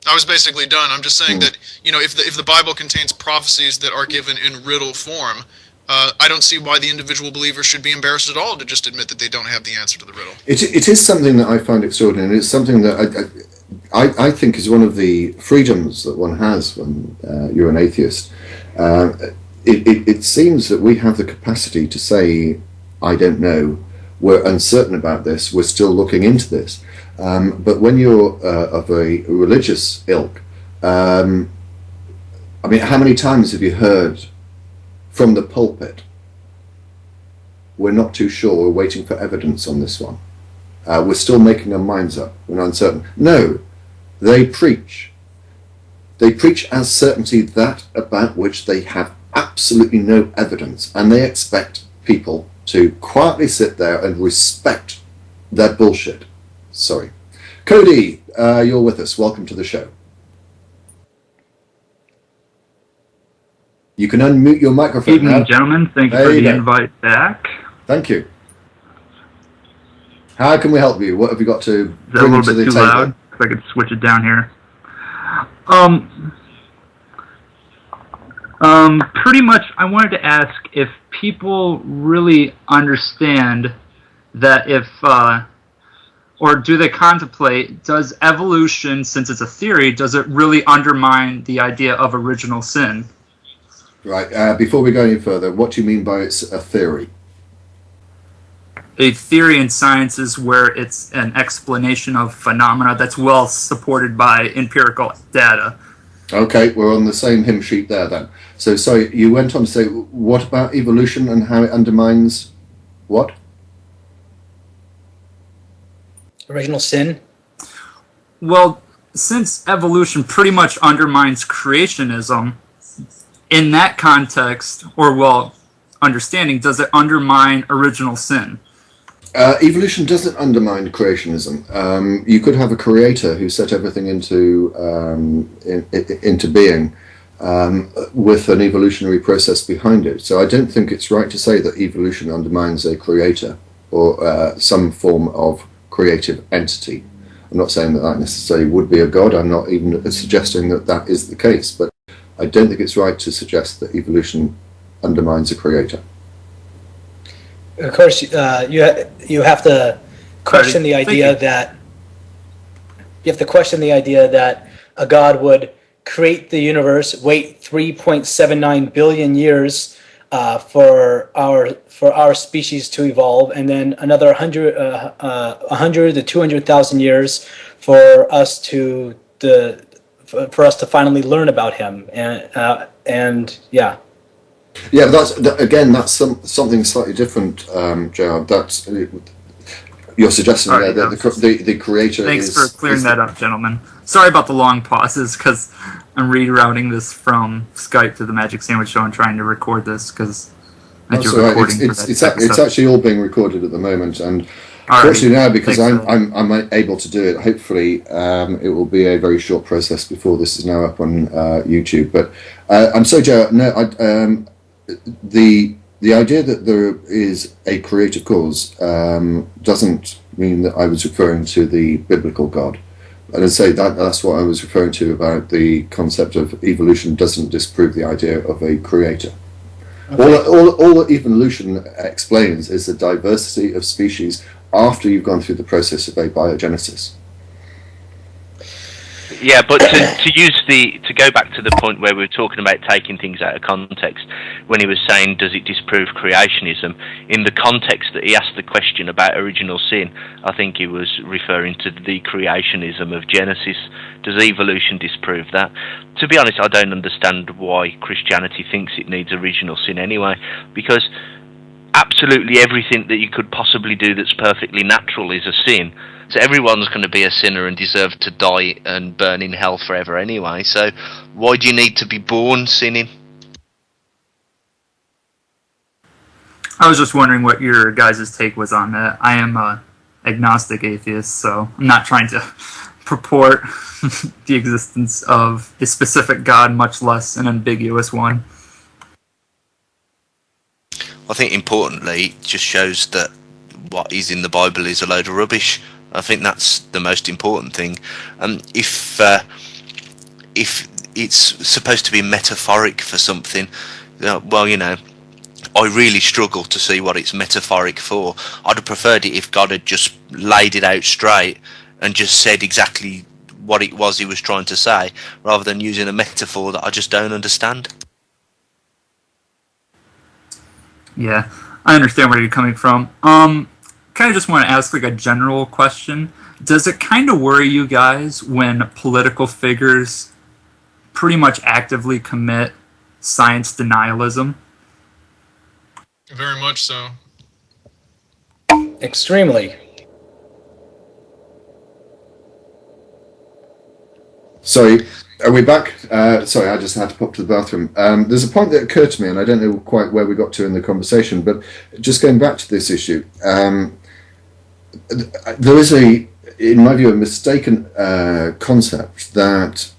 I was basically done. I'm just saying Hmm. that, if the Bible contains prophecies that are given in riddle form, I don't see why the individual believer should be embarrassed at all to just admit that they don't have the answer to the riddle. It is something that I find extraordinary. It's something that I think is one of the freedoms that one has when you're an atheist. Uh, it seems that we have the capacity to say, I don't know, we're uncertain about this, we're still looking into this. But when you're of a religious ilk, um, I mean, how many times have you heard from the pulpit, we're not too sure, we're waiting for evidence on this one? We're still making our minds up, we're uncertain. No, they preach. They preach as certainty that about which they have absolutely no evidence, and they expect people to quietly sit there and respect their bullshit. Sorry. Cody, you're with us. Welcome to the show. You can unmute your microphone Evening, now. gentlemen. Thank you There for you the go. invite back. Thank you. How can we help you? What have you got to Is that a bring little to bit the too table? loud? If I could switch it down here. Pretty much, I wanted to ask if people really understand that or do they contemplate, does evolution, since it's a theory, does it really undermine the idea of original sin? Right. Before we go any further, what do you mean by it's a theory? A theory in science is where it's an explanation of phenomena that's well supported by empirical data. Okay, we're on the same hymn sheet there then. So, sorry, you went on to say, what about evolution and how it undermines what? Original sin? Well, since evolution pretty much undermines creationism, in that context, or well, understanding, does it undermine original sin? Evolution doesn't undermine creationism. You could have a creator who set everything into being with an evolutionary process behind it. So I don't think it's right to say that evolution undermines a creator or some form of creative entity. I'm not saying that that necessarily would be a god. I'm not even suggesting that that is the case. But I don't think it's right to suggest that evolution undermines a creator. Of course, you have to question the idea that a god would create the universe, wait 3.79 billion years for our species to evolve, and then another 100 to 200,000 years for us to finally learn about him, and yeah. Yeah, that's something slightly different, Gerard. That's you're suggesting there that the creator. Thanks for clearing that up, gentlemen. Sorry about the long pauses because I'm rerouting this from Skype to the Magic Sandwich Show and trying to record this because it's actually all being recorded at the moment, and fortunately now because I'm able to do it. Hopefully, it will be a very short process before this is now up on YouTube. But I'm sorry, Gerard. No, the idea that there is a creative cause doesn't mean that I was referring to the biblical God. And I'd say that's what I was referring to about the concept of evolution doesn't disprove the idea of a creator. Okay. All that evolution explains is the diversity of species after you've gone through the process of abiogenesis. Yeah, but to go back to the point where we were talking about taking things out of context, when he was saying, does it disprove creationism, in the context that he asked the question about original sin, I think he was referring to the creationism of Genesis. Does evolution disprove that? To be honest, I don't understand why Christianity thinks it needs original sin anyway, because absolutely everything that you could possibly do that's perfectly natural is a sin. So everyone's going to be a sinner and deserve to die and burn in hell forever anyway. So why do you need to be born sinning? I was just wondering what your guys' take was on that. I am an agnostic atheist, so I'm not trying to purport the existence of a specific God, much less an ambiguous one. I think importantly, it just shows that what is in the Bible is a load of rubbish. I think that's the most important thing. If if it's supposed to be metaphoric for something, well, you know, I really struggle to see what it's metaphoric for. I'd have preferred it if God had just laid it out straight and just said exactly what it was he was trying to say, rather than using a metaphor that I just don't understand. Yeah, I understand where you're coming from. Kind of just want to ask like a general question. Does it kind of worry you guys when political figures pretty much actively commit science denialism? Very much so. Extremely. Sorry, are we back? Sorry, I just had to pop to the bathroom. There's a point that occurred to me, and I don't know quite where we got to in the conversation, but just going back to this issue, there is in my view, a mistaken concept that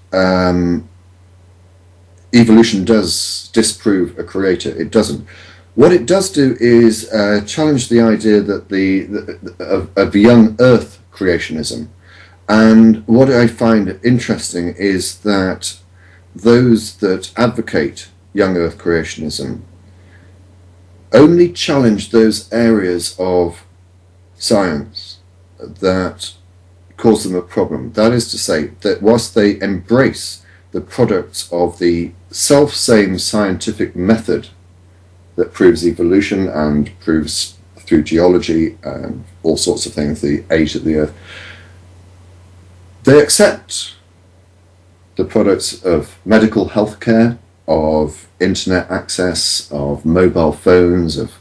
evolution does disprove a creator. It doesn't. What it does do is challenge the idea that of young Earth creationism. And what I find interesting is that those that advocate young Earth creationism only challenge those areas of science that cause them a problem. That is to say, that whilst they embrace the products of the self-same scientific method that proves evolution and proves through geology and all sorts of things, the age of the Earth, they accept the products of medical healthcare, of internet access, of mobile phones, of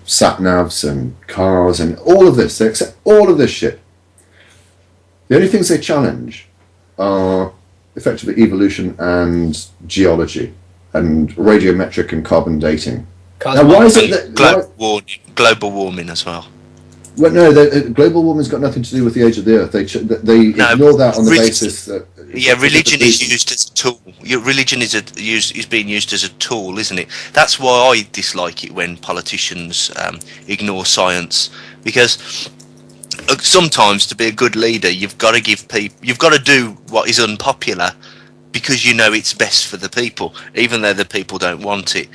sat-navs and cars and all of this. They accept all of this shit. The only things they challenge are effectively evolution and geology and radiometric and carbon dating. Now, why is it that global warming as well? Well, no, global warming's got nothing to do with the age of the Earth. They ignore that on the basis that religion is used as a tool. Religion is being used as a tool, isn't it? That's why I dislike it when politicians ignore science, because sometimes to be a good leader, you've got to do what is unpopular, because you know it's best for the people, even though the people don't want it.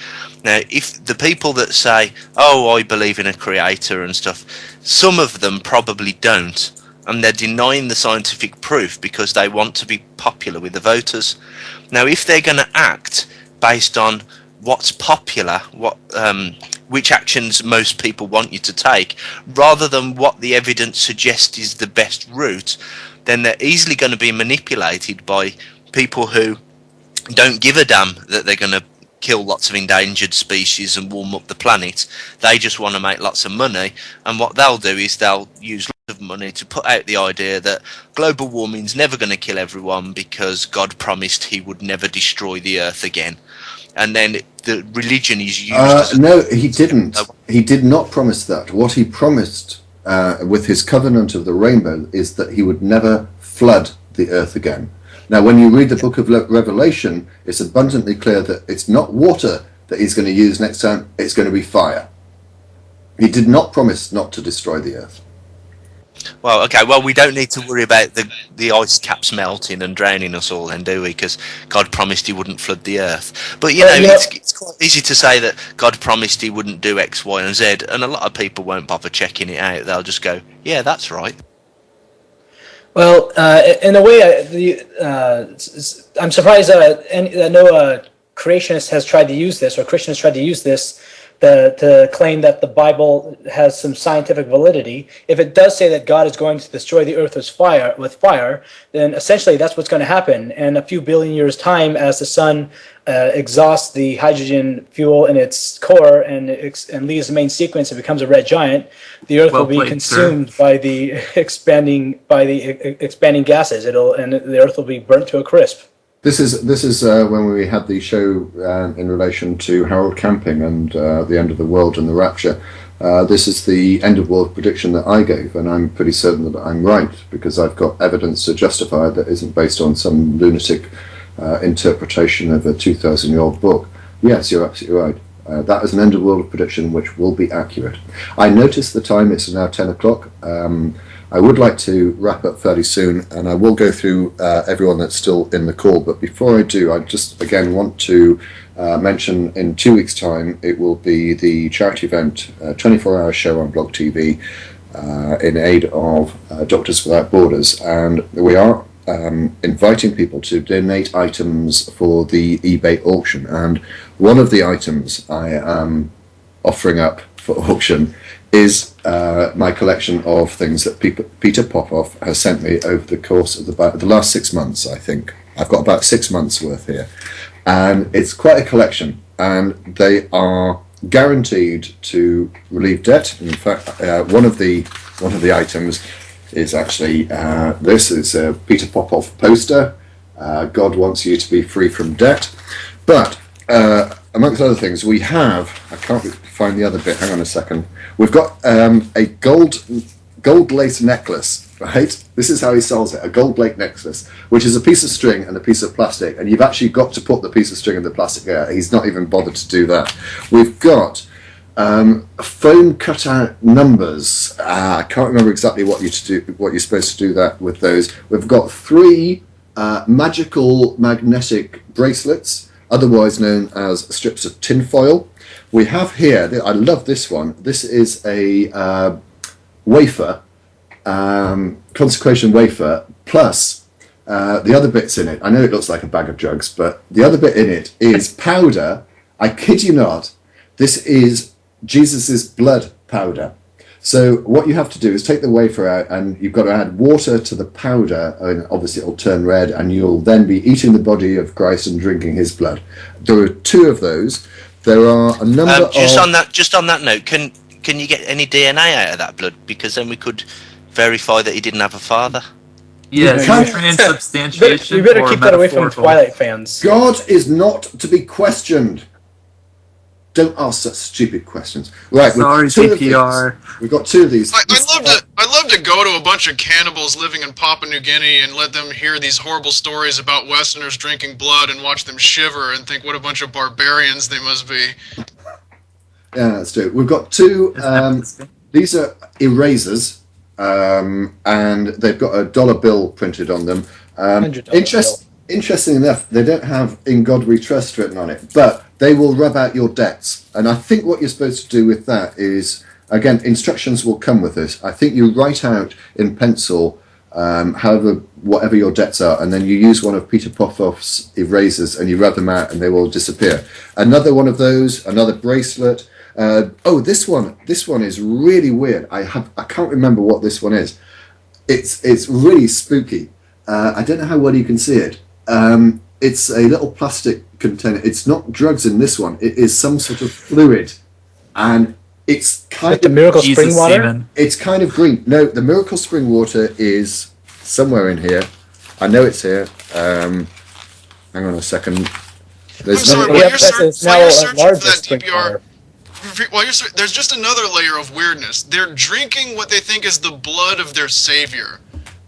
Now, if the people that say, "Oh, I believe in a creator" and stuff, some of them probably don't, and they're denying the scientific proof because they want to be popular with the voters. Now, if they're going to act based on what's popular, which actions most people want you to take, rather than what the evidence suggests is the best route, then they're easily going to be manipulated by people who don't give a damn that they're going to kill lots of endangered species and warm up the planet. They just want to make lots of money, and what they'll do is they'll use lots of money to put out the idea that global warming's never going to kill everyone because God promised he would never destroy the Earth again. And then the religion is used no, he didn't. He did not promise that. What he promised with his covenant of the rainbow is that he would never flood the Earth again. Now, when you read the book of Revelation, it's abundantly clear that it's not water that he's going to use next time, it's going to be fire. He did not promise not to destroy the Earth. Well, okay, well, we don't need to worry about the ice caps melting and drowning us all then, do we? Because God promised he wouldn't flood the Earth. But, it's quite easy to say that God promised he wouldn't do X, Y, and Z, and a lot of people won't bother checking it out. They'll just go, yeah, that's right. Well, in a way, I'm surprised that no creationist has tried to use this, or Christian has tried to use this to claim that the Bible has some scientific validity. If it does say that God is going to destroy the earth with fire, then essentially that's what's going to happen. And a few billion years' time, as the sun exhausts the hydrogen fuel in its core and leaves the main sequence and becomes a red giant, the earth will be consumed by the expanding gases. And the earth will be burnt to a crisp. This is when we had the show in relation to Harold Camping and the end of the world and the rapture. This is the end of world prediction that I gave, and I'm pretty certain that I'm right because I've got evidence to justify it that isn't based on some lunatic interpretation of a 2,000-year-old book. Yes, you're absolutely right. That is an end of world prediction which will be accurate. I noticed the time; it's now 10 o'clock. I would like to wrap up fairly soon, and I will go through everyone that's still in the call. But before I do, I just again want to mention in 2 weeks' time it will be the charity event, 24-hour show on Blog TV in aid of Doctors Without Borders, and we are inviting people to donate items for the eBay auction. And one of the items I am offering up for auction is my collection of things that Peter Popoff has sent me over the course of the last 6 months, I think. I've got about 6 months worth here. And it's quite a collection, and they are guaranteed to relieve debt. In fact, one of the items is actually this is a Peter Popoff poster. God wants you to be free from debt. But amongst other things, we have, I can't find the other bit, hang on a second. We've got a gold lace necklace, right? This is how he sells it, a gold lace necklace, which is a piece of string and a piece of plastic, and you've actually got to put the piece of string and the plastic out. He's not even bothered to do that. We've got foam cutout numbers. I can't remember exactly what you're supposed to do that with those. We've got 3 magical magnetic bracelets, otherwise known as strips of tinfoil. We have here, I love this one. This is a wafer, consecration wafer, plus the other bits in it. I know it looks like a bag of drugs, but the other bit in it is powder. I kid you not, this is Jesus's blood powder. So what you have to do is take the wafer out, and you've got to add water to the powder, and obviously it'll turn red, and you'll then be eating the body of Christ and drinking his blood. There are 2 of those. There are a number just on that note, can you get any DNA out of that blood? Because then we could verify that he didn't have a father. Yes, transubstantiation. We better or keep that away from metaphorical. Twilight fans. God is not to be questioned. Don't ask such stupid questions. Right, Sorry, CPR. We've got 2 of these. I'd love to go to a bunch of cannibals living in Papua New Guinea and let them hear these horrible stories about Westerners drinking blood and watch them shiver and think what a bunch of barbarians they must be. Yeah, let's do it. We've got 2. These are erasers, and they've got a dollar bill printed on them. Interesting enough, they don't have "In God We Trust" written on it, but they will rub out your debts. And I think what you're supposed to do with that is, again, instructions will come with this. I think you write out in pencil whatever your debts are, and then you use one of Peter Popoff's erasers and you rub them out and they will disappear. Another one of those, another bracelet. This one is really weird. I can't remember what this one is. It's really spooky. I don't know how well you can see it. It's a little plastic container. It's not drugs in this one. It is some sort of fluid, and it's kind Like the Miracle Spring Water? Semen. It's kind of green. No, the Miracle Spring Water is somewhere in here. I know it's here. Hang on a second. I'm sorry, another- while you're searching for that spring DPR, water. there's just another layer of weirdness. They're drinking what they think is the blood of their savior.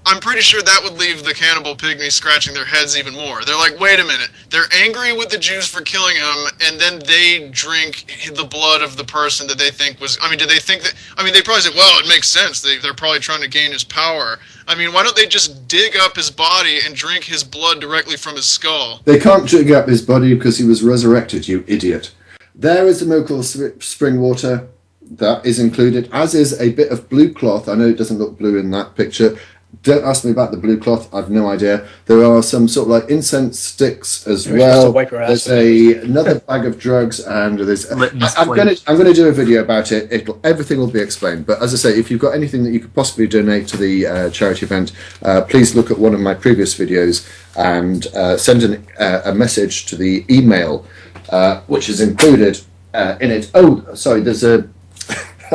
I'm pretty sure that would leave the cannibal pygmies scratching their heads even more. They're like, wait a minute. They're angry with the Jews for killing him, and then they drink the blood of the person that they think was... I mean, do they think that... I mean, they probably say, well, it makes sense. They're probably trying to gain his power. I mean, why don't they just dig up his body and drink his blood directly from his skull? They can't dig up his body because he was resurrected, you idiot. There is the Miracle Spring Water. That is included, as is a bit of blue cloth. I know it doesn't look blue in that picture. Don't ask me about the blue cloth. I've no idea. There are some sort of like incense sticks as well. There's another bag of drugs, and there's. I'm going to do a video about it. Everything will be explained. But as I say, if you've got anything that you could possibly donate to the charity event, please look at one of my previous videos and send a message to the email, which is included in it. Oh, sorry. There's a.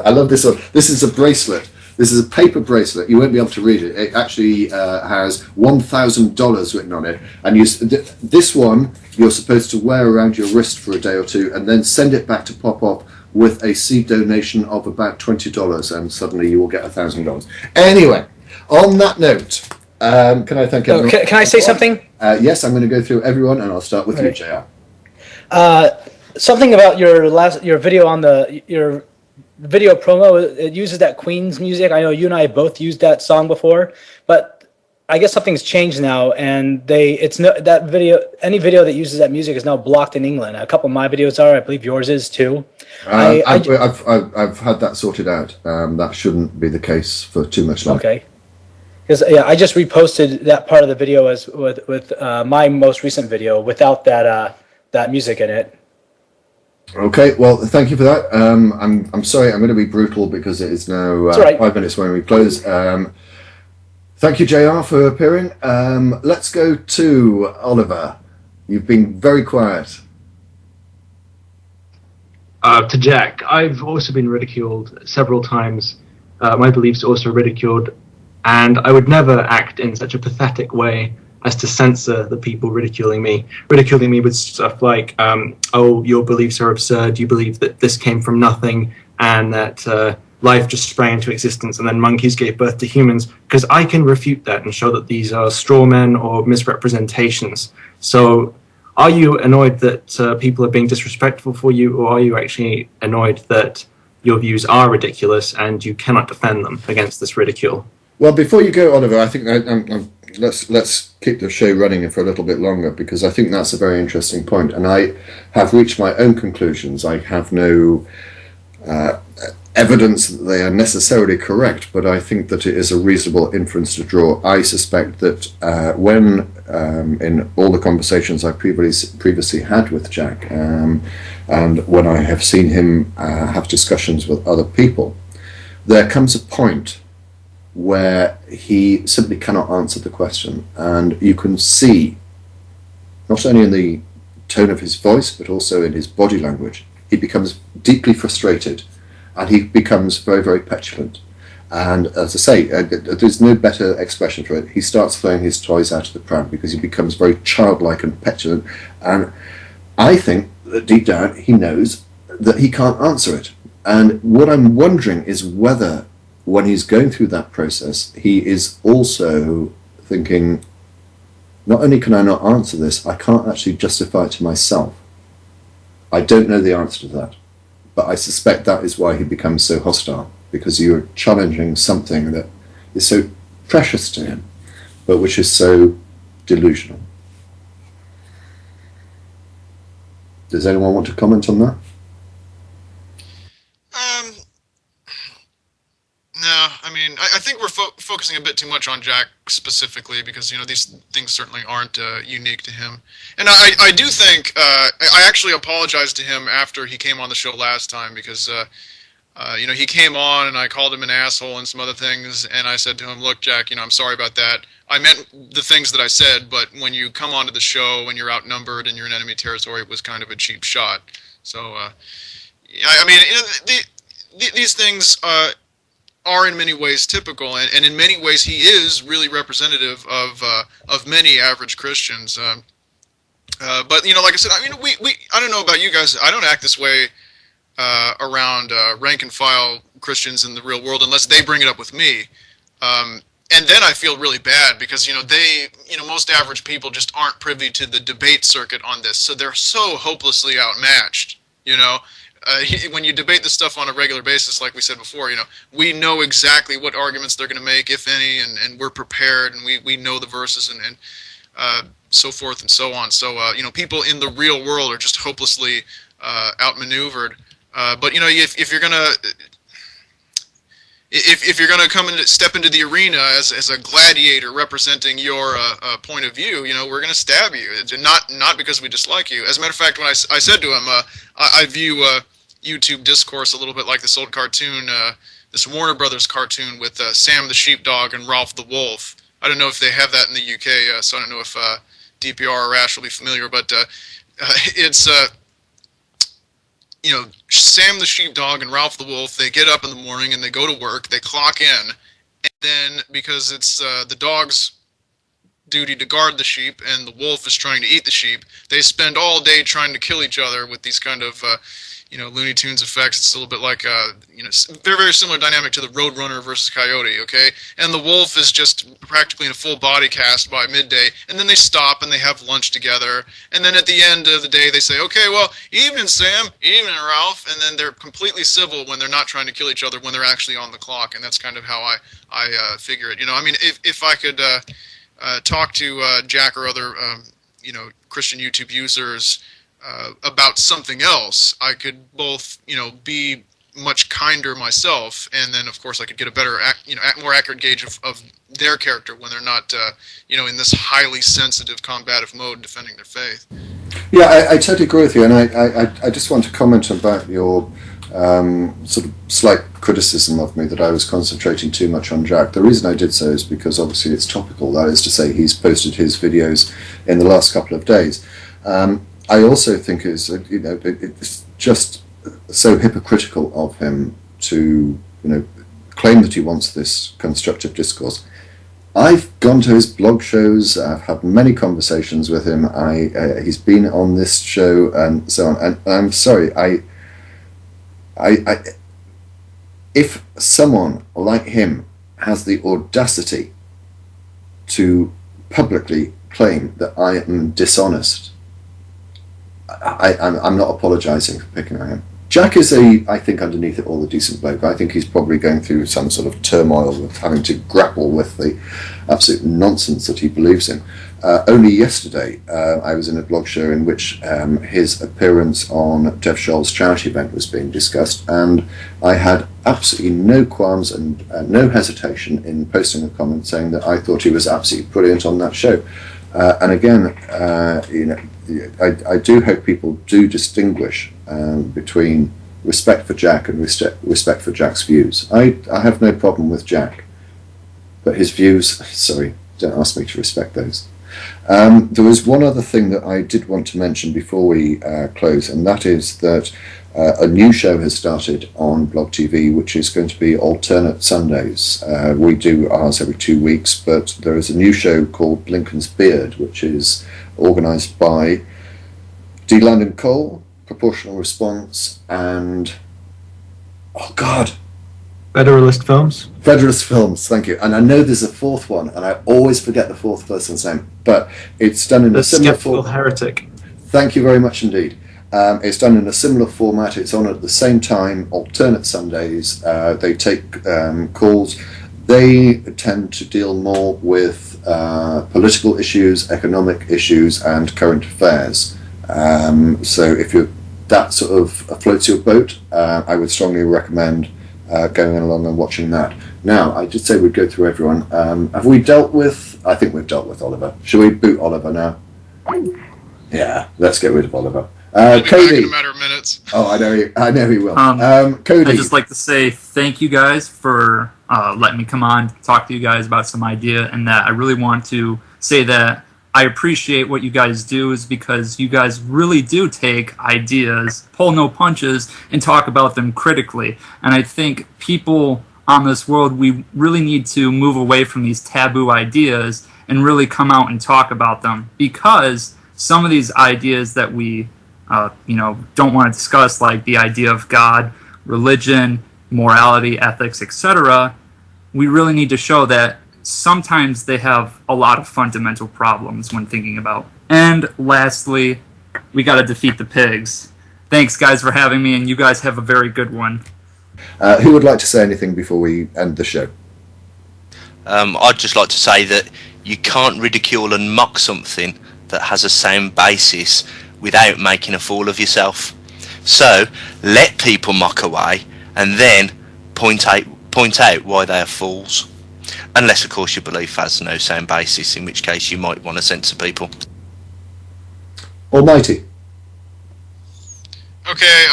I love this one. This is a bracelet. This is a paper bracelet. You won't be able to read it. It actually has $1,000 written on it. And this one you're supposed to wear around your wrist for a day or 2 and then send it back to Pop-Up with a seed donation of about $20, and suddenly you will get $1,000. Anyway, on that note, can I thank everyone? Can I say something? Yes, I'm going to go through everyone, and I'll start with you, JR. Something about your video on your video promo, it uses that Queen's music. I know you and I both used that song before, but I guess something's changed now, and it's no that video. Any video that uses that music is now blocked in England. A couple of my videos are. I believe yours is too. I've had that sorted out. That shouldn't be the case for too much longer. Okay. Because I just reposted that part of the video as with my most recent video without that music in it. Okay, well, thank you for that. I'm sorry, I'm going to be brutal because it is now right. 5 minutes when we close. Thank you, JR, for appearing. Let's go to Oliver. You've been very quiet. To Jack, I've also been ridiculed several times. My beliefs are also ridiculed, and I would never act in such a pathetic way as to censor the people ridiculing me with stuff like, oh, your beliefs are absurd, you believe that this came from nothing, and that life just sprang into existence and then monkeys gave birth to humans, because I can refute that and show that these are straw men or misrepresentations. So are you annoyed that people are being disrespectful for you, or are you actually annoyed that your views are ridiculous and you cannot defend them against this ridicule? Well, before you go, Oliver, I think let's keep the show running for a little bit longer, because I think that's a very interesting point, and I have reached my own conclusions. I have no evidence that they are necessarily correct, but I think that it is a reasonable inference to draw. I suspect that when in all the conversations I previously had with Jack, and when I have seen him have discussions with other people, there comes a point where he simply cannot answer the question, and you can see, not only in the tone of his voice, but also in his body language, he becomes deeply frustrated, and he becomes very, very petulant. And as I say, there's no better expression for it. He starts throwing his toys out of the pram because he becomes very childlike and petulant. And I think that deep down he knows that he can't answer it. And what I'm wondering is whether, when he's going through that process, he is also thinking, not only can I not answer this, I can't actually justify it to myself. I don't know the answer to that. But I suspect that is why he becomes so hostile, because you're challenging something that is so precious to him, but which is so delusional. Does anyone want to comment on that? No, I mean, I think we're focusing a bit too much on Jack specifically, because, you know, these things certainly aren't unique to him. And I do think, I actually apologized to him after he came on the show last time, because, you know, he came on and I called him an asshole and some other things, and I said to him, look, Jack, you know, I'm sorry about that. I meant the things that I said, but when you come onto the show and you're outnumbered and you're in enemy territory, it was kind of a cheap shot. So, I mean, you know, these things are in many ways typical, and in many ways he is really representative of many average Christians. But, you know, like I said, I mean, I don't know about you guys, I don't act this way around rank and file Christians in the real world unless they bring it up with me. And then I feel really bad because, you know, most average people just aren't privy to the debate circuit on this, so they're so hopelessly outmatched, you know. When you debate this stuff on a regular basis, like we said before, you know, we know exactly what arguments they're going to make, if any, and we're prepared, and we know the verses and so forth and so on. So, you know, people in the real world are just hopelessly outmaneuvered. But, you know, if you're gonna come and step into the arena as a gladiator representing your point of view, you know, we're gonna stab you. Not because we dislike you. As a matter of fact, when I said to him, I view YouTube discourse a little bit like this old cartoon, this Warner Brothers cartoon with Sam the Sheepdog and Ralph the Wolf. I don't know if they have that in the UK, so I don't know if DPR or Ash will be familiar, but it's you know, Sam the Sheepdog and Ralph the Wolf, they get up in the morning and they go to work, they clock in, and then because it's the dog's duty to guard the sheep and the wolf is trying to eat the sheep, they spend all day trying to kill each other with these kind of, Looney Tunes effects. It's a little bit like very, very similar dynamic to the Roadrunner versus Coyote. Okay, and the wolf is just practically in a full body cast by midday, and then they stop and they have lunch together, and then at the end of the day they say, okay, well, evening Sam, evening Ralph, and then they're completely civil when they're not trying to kill each other when they're actually on the clock, and that's kind of how I figure it. I mean, if I could talk to Jack or other Christian YouTube users about something else, I could both be much kinder myself, and then of course I could get a better more accurate gauge of their character when they're not in this highly sensitive combative mode defending their faith. Yeah, I totally agree with you, and I just want to comment about your sort of slight criticism of me that I was concentrating too much on Jack. The reason I did so is because obviously it's topical. That is to say, he's posted his videos in the last couple of days. I also think it's just so hypocritical of him to claim that he wants this constructive discourse. I've gone to his blog shows. I've had many conversations with him. He's been on this show and so on. And I'm sorry, if someone like him has the audacity to publicly claim that I am dishonest, I'm not apologising for picking on him. Jack is I think underneath it all, a decent bloke. I think he's probably going through some sort of turmoil of having to grapple with the absolute nonsense that he believes in. Only yesterday, I was in a blog show in which his appearance on Dev Scholl's charity event was being discussed, and I had absolutely no qualms and no hesitation in posting a comment saying that I thought he was absolutely brilliant on that show. And again, I do hope people do distinguish between respect for Jack and respect for Jack's views. I have no problem with Jack, but his views, sorry, don't ask me to respect those. There was one other thing that I did want to mention before we close, and that is that a new show has started on Blog TV, which is going to be alternate Sundays. We do ours every 2 weeks, but there is a new show called Lincoln's Beard, which is organised by D. Landon Cole, Proportional Response, and Federalist Films. Federalist Films, thank you. And I know there's a fourth one, and I always forget the fourth person's name, but it's done in a similar Skeptical Heretic. Thank you very much indeed. It's done in a similar format. It's on at the same time, alternate Sundays. They take calls. They tend to deal more with political issues, economic issues, and current affairs. So if that sort of floats your boat, I would strongly recommend going along and watching that. Now, I did say we'd go through everyone. Have we dealt with... I think we've dealt with Oliver. Should we boot Oliver now? Yeah, let's get rid of Oliver. He'll be Cody. back in a matter of minutes. Oh, I know he will. I'd Cody. just like to say thank you guys for letting me come on, talk to you guys about some idea, and that I really want to say that I appreciate what you guys do, is because you guys really do take ideas, pull no punches, and talk about them critically. And I think people on this world, we really need to move away from these taboo ideas and really come out and talk about them, because some of these ideas that we don't want to discuss, like the idea of God, religion, morality, ethics, etc., we really need to show that sometimes they have a lot of fundamental problems when thinking about. And lastly, we got to defeat the pigs. Thanks, guys, for having me, and you guys have a very good one. Who would like to say anything before we end the show? I'd just like to say that you can't ridicule and mock something that has a sound basis without making a fool of yourself. So let people mock away and then point out why they are fools. Unless, of course, your belief has no sound basis, in which case you might want to censor people. Almighty. Okay,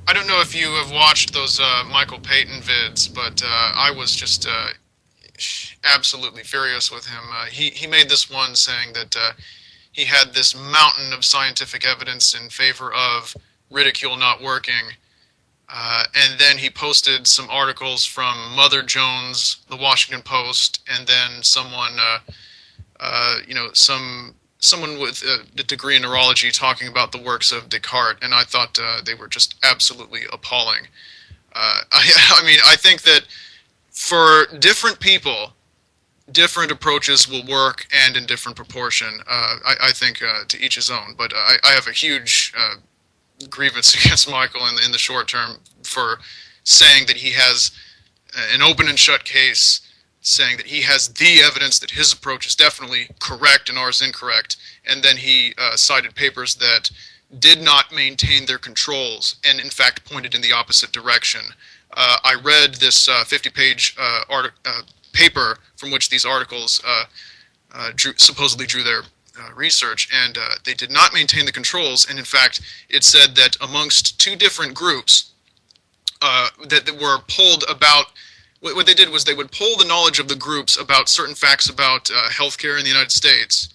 I don't know if you have watched those Michael Payton vids, but I was just absolutely furious with him. He made this one saying that he had this mountain of scientific evidence in favor of ridicule not working, and then he posted some articles from Mother Jones, the Washington Post, and then someone, some someone with a degree in neurology talking about the works of Descartes, and I thought they were just absolutely appalling. I mean, I think that for different people, different approaches will work, and in different proportion. I think to each his own. But I have a huge grievance against Michael in the short term for saying that he has an open and shut case, saying that he has the evidence that his approach is definitely correct and ours incorrect, and then he cited papers that did not maintain their controls and in fact pointed in the opposite direction. I read this 50-page paper from which these articles supposedly drew their research, and they did not maintain the controls, and in fact it said that amongst two different groups that were polled about, what they did was they would poll the knowledge of the groups about certain facts about healthcare in the United States,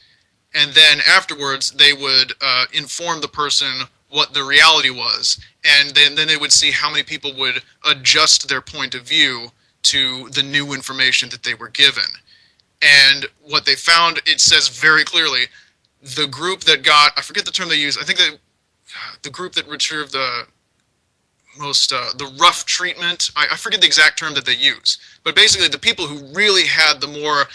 and then afterwards they would inform the person what the reality was, and then they would see how many people would adjust their point of view to the new information that they were given. And what they found, it says very clearly, the group that got, I forget the term they use, I think the group that retrieved the most, the rough treatment, I forget the exact term that they use, but basically the people who really had the more,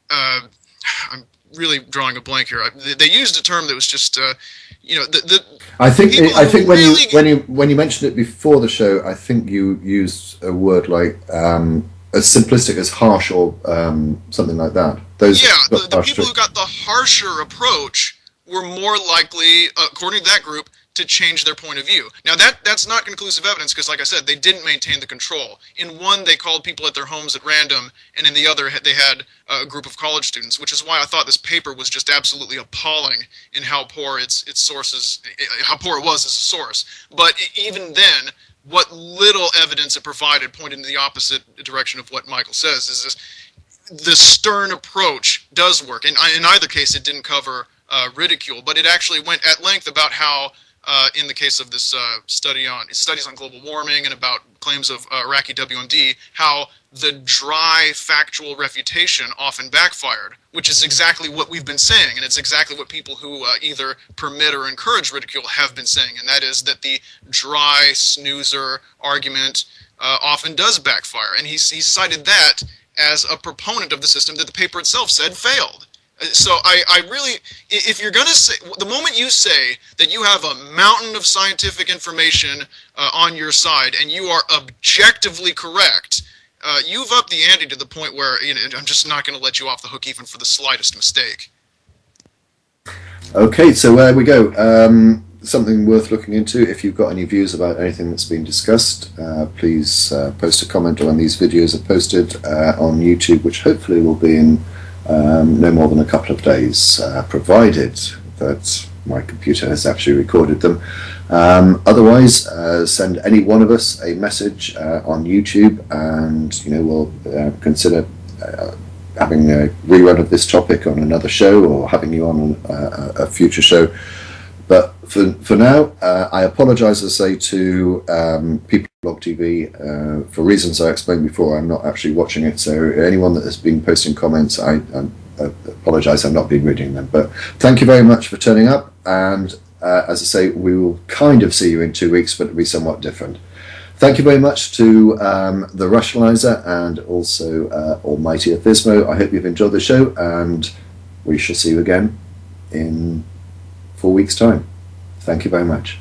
I'm really drawing a blank here, they used a term that was just, you know, I think when really, when you mentioned it before the show, I think you used a word like as simplistic as harsh or something like that. Those the people who got the harsher approach were more likely, according to that group, to change their point of view. Now that's not conclusive evidence because, like I said, they didn't maintain the control. In one, they called people at their homes at random, and in the other, they had a group of college students, which is why I thought this paper was just absolutely appalling in how poor its sources, how poor it was as a source. But even then, what little evidence it provided pointed in the opposite direction of what Michael says. Is this, the stern approach does work, and in either case, it didn't cover ridicule, but it actually went at length about how. In the case of this studies on global warming and about claims of Iraqi WMD, how the dry factual refutation often backfired, which is exactly what we've been saying, and it's exactly what people who either permit or encourage ridicule have been saying, and that is that the dry snoozer argument often does backfire, and he cited that as a proponent of the system that the paper itself said failed. So I really, if you're going to say, the moment you say that you have a mountain of scientific information on your side and you are objectively correct, you've upped the ante to the point where, you know, I'm just not going to let you off the hook even for the slightest mistake. Okay, so there we go. Something worth looking into. If you've got any views about anything that's been discussed, please post a comment on these videos are posted on YouTube, which hopefully will be in no more than a couple of days, provided that my computer has actually recorded them. Otherwise, send any one of us a message on YouTube, and you know, we'll consider having a rerun of this topic on another show, or having you on a future show. But for now, I apologise, as I say, to People Blog TV for reasons I explained before. I'm not actually watching it, so anyone that has been posting comments, I apologise, I've not been reading them. But thank you very much for turning up, and as I say, we will kind of see you in 2 weeks, but it'll be somewhat different. Thank you very much to the Rationalizer and also Almighty Athismo. I hope you've enjoyed the show, and we shall see you again in 4 weeks' time. Thank you very much.